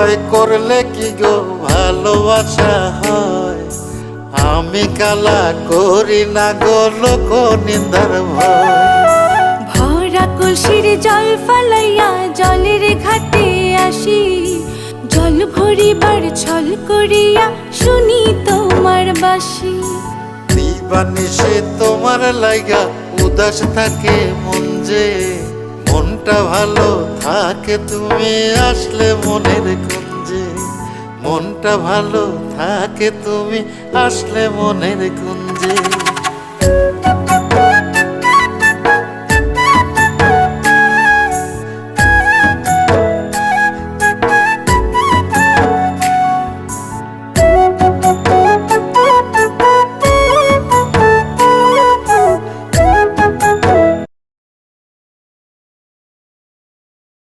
ভয় করলে কি গো ভালোবাসা হয়? আমি কালা করি না গো লোক নিন্দার ভয়। ভরা কলসির জল ফালাইয়া জলের ঘাটে আসি, জল ভরিবার ছল করিয়া শুনি তোমার বাঁশি। দিবানিশি তোমার লাইগা উদাস থাকে মন যে, মনটা ভালো থাকে তুমি আসলে মনের কুঞ্জে। মনটা ভালো থাকে তুমি আসলে মনের কুঞ্জে।